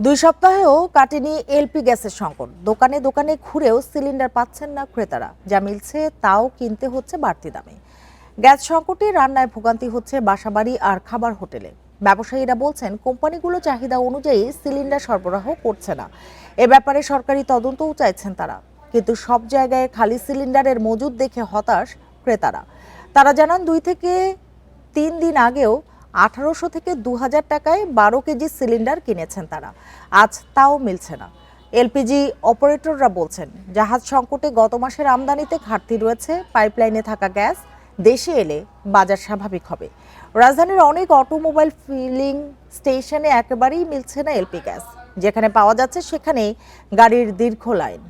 2 সপ্তাহেও কাটেনি এলপি গ্যাসের সংকট। দোকানে দোকানে ঘুরেও সিলিন্ডার পাচ্ছেন না ক্রেতারা। যা মিলছে তাও কিনতে হচ্ছে বাড়তি দামে। গ্যাস সংকটে রান্নায় ভোগান্তি হচ্ছে বাসাবাড়ি আর খাবার হোটেলে। ব্যবসায়ীরা বলছেন কোম্পানিগুলো চাহিদা অনুযায়ী সিলিন্ডার সরবরাহ করছে না। এ ব্যাপারে সরকারি তদন্তও চাইছেন তারা। কিন্তু সব জায়গায় খালি সিলিন্ডারের মজুদ দেখে হতাশ ক্রেতারা। তারা জানান 2 থেকে 3 দিন আগেও 1800 থেকে 2000 টাকায় 12 কেজি সিলিন্ডার কিনেছেন তারা। আজ তাও মিলছে না। এলপিজি অপারেটররা বলছেন জাহাজ সংকটে গত মাসের আমদানিতে ঘাটতি রয়েছে। পাইপলাইনে থাকা গ্যাস দেশে এলে বাজার স্বাভাবিক হবে। রাজধানীর অনেক অটোমোবাইল ফিলিং স্টেশনে একেবারেই মিলছে না এলপি গ্যাস। যেখানে পাওয়া যাচ্ছে সেখানেই গাড়ির দীর্ঘ লাইন।